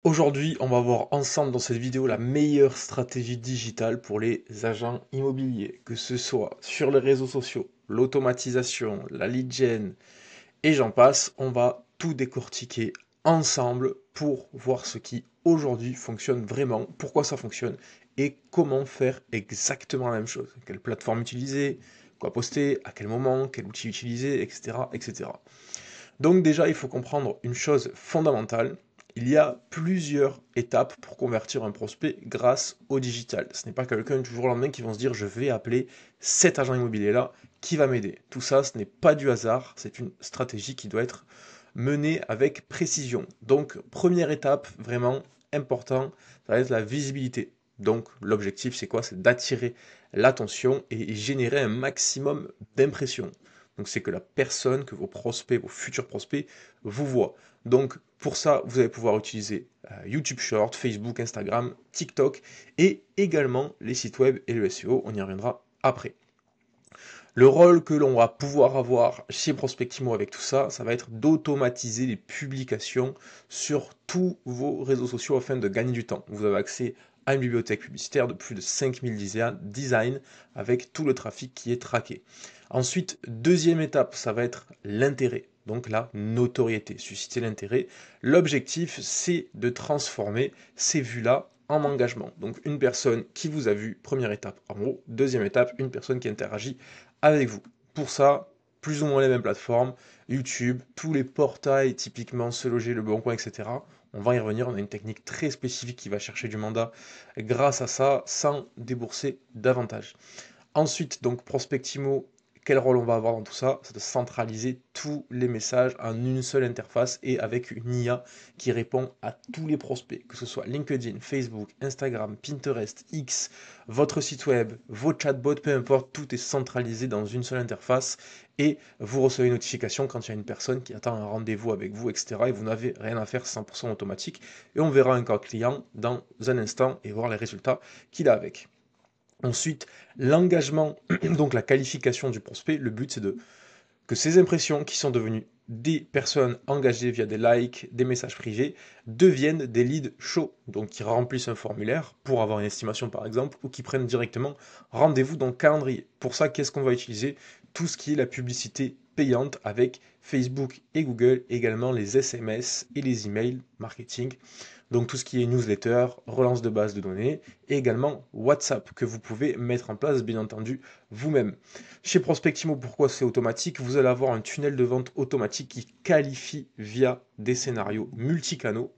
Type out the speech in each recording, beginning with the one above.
Aujourd'hui, on va voir ensemble dans cette vidéo la meilleure stratégie digitale pour les agents immobiliers, que ce soit sur les réseaux sociaux, l'automatisation, la lead gen et j'en passe. On va tout décortiquer ensemble pour voir ce qui aujourd'hui fonctionne vraiment, pourquoi ça fonctionne et comment faire exactement la même chose. Quelle plateforme utiliser, quoi poster, à quel moment, quel outil utiliser, etc., etc. Donc déjà, il faut comprendre une chose fondamentale. Il y a plusieurs étapes pour convertir un prospect grâce au digital. Ce n'est pas quelqu'un du jour au lendemain qui va se dire je vais appeler cet agent immobilier-là qui va m'aider. Tout ça, ce n'est pas du hasard, c'est une stratégie qui doit être menée avec précision. Donc première étape vraiment important, ça va être la visibilité. Donc l'objectif c'est quoi? C'est d'attirer l'attention et générer un maximum d'impressions. Donc c'est que la personne, que vos prospects, vos futurs prospects vous voient. Donc pour ça, vous allez pouvoir utiliser YouTube Short, Facebook, Instagram, TikTok et également les sites web et le SEO. On y reviendra après. Le rôle que l'on va pouvoir avoir chez Prospectimo avec tout ça, ça va être d'automatiser les publications sur tous vos réseaux sociaux afin de gagner du temps. Vous avez accès à une bibliothèque publicitaire de plus de 5000 designs avec tout le trafic qui est traqué. Ensuite, deuxième étape, ça va être l'intérêt. Donc la notoriété, susciter l'intérêt. L'objectif, c'est de transformer ces vues-là en engagement. Donc une personne qui vous a vu, première étape en haut. Deuxième étape, une personne qui interagit avec vous. Pour ça, plus ou moins les mêmes plateformes, YouTube, tous les portails, typiquement Se Loger, Le Bon Coin, etc. On va y revenir, on a une technique très spécifique qui va chercher du mandat grâce à ça, sans débourser davantage. Ensuite, donc Prospectimo, quel rôle on va avoir dans tout ça? C'est de centraliser tous les messages en une seule interface et avec une IA qui répond à tous les prospects, que ce soit LinkedIn, Facebook, Instagram, Pinterest, X, votre site web, vos chatbots, peu importe, tout est centralisé dans une seule interface et vous recevez une notification quand il y a une personne qui attend un rendez-vous avec vous, etc. Et vous n'avez rien à faire, 100% automatique. Et on verra un cas client dans un instant et voir les résultats qu'il a avec. Ensuite, l'engagement, donc la qualification du prospect, le but c'est de que ces impressions qui sont devenues des personnes engagées via des likes, des messages privés, deviennent des leads chauds, donc qui remplissent un formulaire pour avoir une estimation par exemple, ou qui prennent directement rendez-vous dans le calendrier. Pour ça, qu'est-ce qu'on va utiliser? Tout ce qui est la publicité payante avec Facebook et Google, également les SMS et les emails marketing. Donc tout ce qui est newsletter, relance de base de données, et également WhatsApp que vous pouvez mettre en place bien entendu vous-même. Chez Prospectimo, pourquoi c'est automatique? Vous allez avoir un tunnel de vente automatique qui qualifie via des scénarios multicanaux.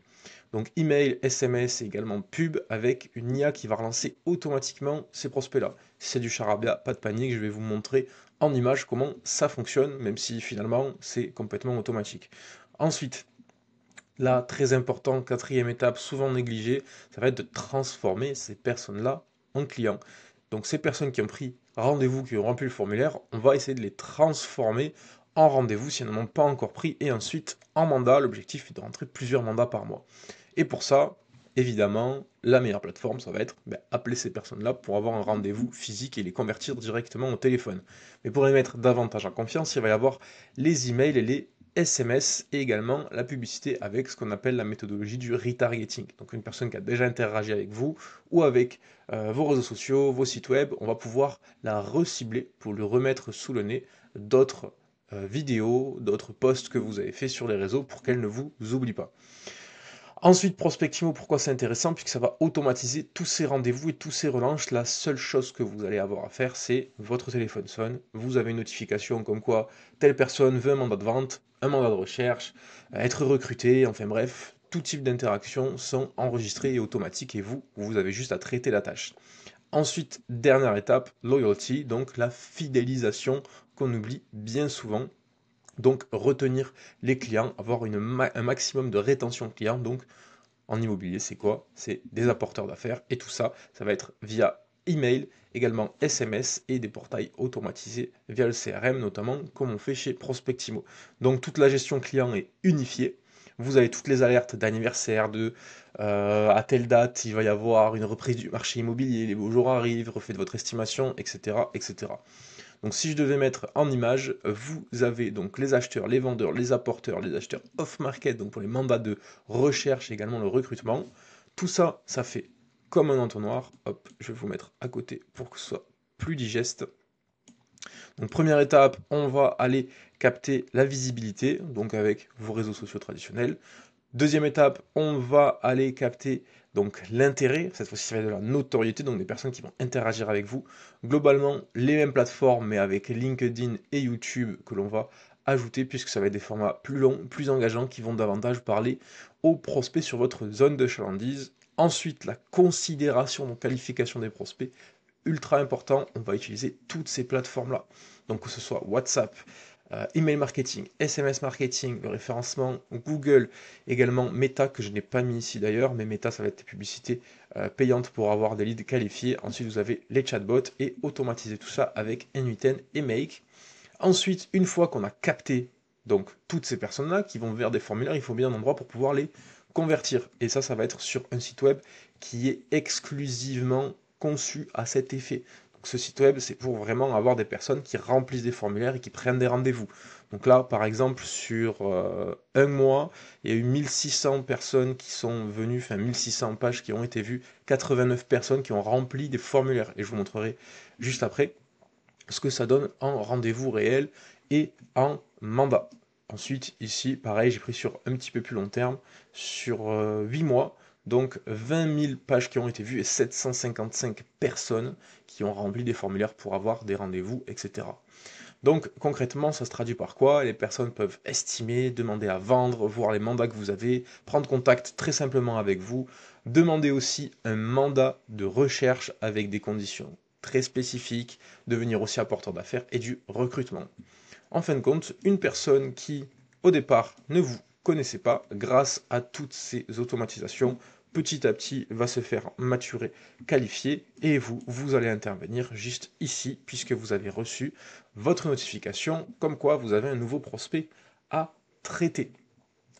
Donc email, SMS et également pub avec une IA qui va relancer automatiquement ces prospects-là. Si c'est du charabia, pas de panique, je vais vous montrer en image comment ça fonctionne, même si finalement c'est complètement automatique. Ensuite, là, très important, quatrième étape, souvent négligée, ça va être de transformer ces personnes-là en clients. Donc ces personnes qui ont pris rendez-vous, qui ont rempli le formulaire, on va essayer de les transformer en rendez-vous si elles n'en ont pas encore pris, et ensuite en mandat. L'objectif est de rentrer plusieurs mandats par mois. Et pour ça, évidemment, la meilleure plateforme, ça va être appeler ces personnes-là pour avoir un rendez-vous physique et les convertir directement au téléphone. Mais pour les mettre davantage en confiance, il va y avoir les emails et les SMS et également la publicité avec ce qu'on appelle la méthodologie du retargeting. Donc une personne qui a déjà interagi avec vous ou avec vos réseaux sociaux, vos sites web, on va pouvoir la recibler pour lui remettre sous le nez d'autres vidéos, d'autres posts que vous avez fait sur les réseaux pour qu'elle ne vous oublie pas. Ensuite, Prospectimo, pourquoi c'est intéressant? Puisque ça va automatiser tous ces rendez-vous et tous ces relances. La seule chose que vous allez avoir à faire, c'est votre téléphone sonne, vous avez une notification comme quoi telle personne veut un mandat de vente, un mandat de recherche, être recruté, enfin bref, tout type d'interactions sont enregistrées et automatiques et vous avez juste à traiter la tâche. Ensuite, dernière étape, loyalty, donc la fidélisation qu'on oublie bien souvent. Donc retenir les clients, avoir un maximum de rétention client. Donc en immobilier, c'est quoi? C'est des apporteurs d'affaires et tout ça, ça va être via email, également SMS et des portails automatisés via le CRM, notamment comme on fait chez Prospectimo. Donc toute la gestion client est unifiée. Vous avez toutes les alertes d'anniversaire, de à telle date il va y avoir une reprise du marché immobilier, les beaux jours arrivent, refaites votre estimation, etc., etc. Donc si je devais mettre en image, vous avez donc les acheteurs, les vendeurs, les apporteurs, les acheteurs off-market, donc pour les mandats de recherche et également le recrutement. Tout ça, ça fait comme un entonnoir. Hop, je vais vous mettre à côté pour que ce soit plus digeste. Donc première étape, on va aller capter la visibilité, donc avec vos réseaux sociaux traditionnels. Deuxième étape, on va aller capter donc l'intérêt, cette fois-ci ça va être de la notoriété, donc des personnes qui vont interagir avec vous. Globalement, les mêmes plateformes, mais avec LinkedIn et YouTube que l'on va ajouter, puisque ça va être des formats plus longs, plus engageants, qui vont davantage parler aux prospects sur votre zone de chalandise. Ensuite, la considération, donc qualification des prospects, ultra important, on va utiliser toutes ces plateformes-là. Donc que ce soit WhatsApp, email marketing, SMS marketing, le référencement, Google, également Meta, que je n'ai pas mis ici d'ailleurs, mais Meta, ça va être des publicités payantes pour avoir des leads qualifiés. Ensuite, vous avez les chatbots et automatiser tout ça avec N8N et Make. Ensuite, une fois qu'on a capté donc toutes ces personnes-là qui vont vers des formulaires, il faut bien un endroit pour pouvoir les convertir. Et ça va être sur un site web qui est exclusivement conçu à cet effet. Donc ce site web, c'est pour vraiment avoir des personnes qui remplissent des formulaires et qui prennent des rendez-vous. Donc là, par exemple, sur un mois, il y a eu 1600 personnes qui sont venues, enfin 1600 pages qui ont été vues, 89 personnes qui ont rempli des formulaires. Et je vous montrerai juste après ce que ça donne en rendez-vous réel et en mandat. Ensuite, ici, pareil, j'ai pris sur un petit peu plus long terme, sur 8 mois, donc 20 000 pages qui ont été vues et 755 personnes qui ont rempli des formulaires pour avoir des rendez-vous, etc. Donc concrètement, ça se traduit par quoi? Les personnes peuvent estimer, demander à vendre, voir les mandats que vous avez, prendre contact très simplement avec vous, demander aussi un mandat de recherche avec des conditions très spécifiques, devenir aussi apporteur d'affaires et du recrutement. En fin de compte, une personne qui, au départ, ne vous connaissait pas, grâce à toutes ces automatisations, petit à petit va se faire maturer, qualifier, et vous allez intervenir juste ici, puisque vous avez reçu votre notification, comme quoi vous avez un nouveau prospect à traiter.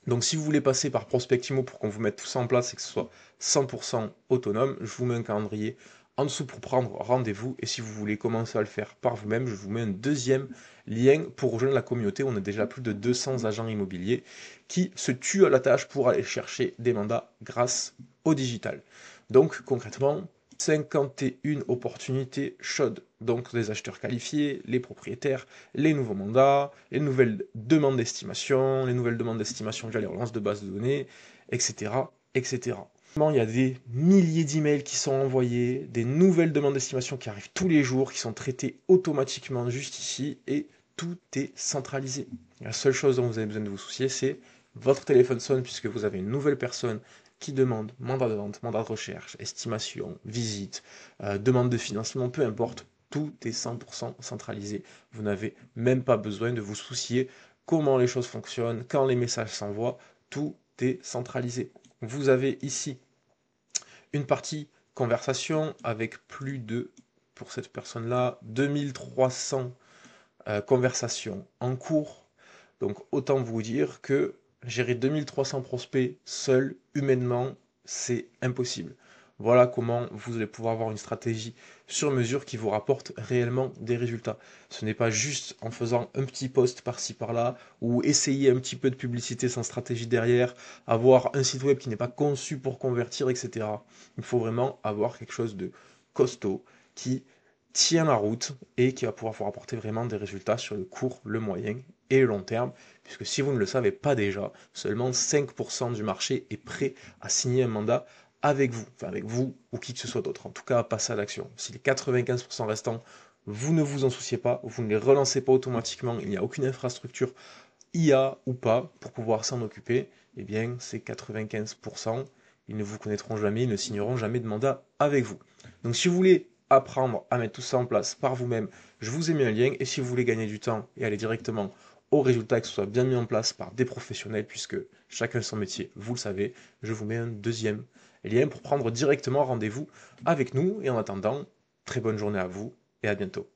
Donc si vous voulez passer par Prospectimo pour qu'on vous mette tout ça en place et que ce soit 100% autonome, je vous mets un calendrier en dessous pour prendre rendez-vous. Et si vous voulez commencer à le faire par vous-même, je vous mets un deuxième lien pour rejoindre la communauté. On a déjà plus de 200 agents immobiliers qui se tuent à la tâche pour aller chercher des mandats grâce au digital. Donc concrètement, 51 opportunités chaudes. Donc les acheteurs qualifiés, les propriétaires, les nouveaux mandats, les nouvelles demandes d'estimation, les nouvelles demandes d'estimation via les relances de bases de données, etc. etc. Il y a des milliers d'emails qui sont envoyés, des nouvelles demandes d'estimation qui arrivent tous les jours, qui sont traitées automatiquement juste ici, et tout est centralisé. La seule chose dont vous avez besoin de vous soucier, c'est votre téléphone sonne puisque vous avez une nouvelle personne qui demande mandat de vente, mandat de recherche, estimation, visite, demande de financement, peu importe, tout est 100% centralisé. Vous n'avez même pas besoin de vous soucier comment les choses fonctionnent, quand les messages s'envoient, tout est centralisé. Vous avez ici une partie conversation avec plus de, pour cette personne-là, 2300 conversations en cours. Donc autant vous dire que gérer 2300 prospects seul, humainement, c'est impossible. Voilà comment vous allez pouvoir avoir une stratégie sur mesure qui vous rapporte réellement des résultats. Ce n'est pas juste en faisant un petit post par-ci par-là ou essayer un petit peu de publicité sans stratégie derrière, avoir un site web qui n'est pas conçu pour convertir, etc. Il faut vraiment avoir quelque chose de costaud qui tient la route et qui va pouvoir vous rapporter vraiment des résultats sur le court, le moyen et le long terme, puisque si vous ne le savez pas déjà, seulement 5% du marché est prêt à signer un mandat avec vous, enfin avec vous ou qui que ce soit d'autre, en tout cas à passer à l'action. Si les 95% restants, vous ne vous en souciez pas, vous ne les relancez pas automatiquement, il n'y a aucune infrastructure IA ou pas pour pouvoir s'en occuper, eh bien ces 95%, ils ne vous connaîtront jamais, ils ne signeront jamais de mandat avec vous. Donc si vous voulez apprendre à mettre tout ça en place par vous-même, je vous ai mis un lien, et si vous voulez gagner du temps et aller directement au résultat, que ce soit bien mis en place par des professionnels, puisque chacun son métier, vous le savez, je vous mets un deuxième lien pour prendre directement rendez-vous avec nous, et en attendant, très bonne journée à vous, et à bientôt.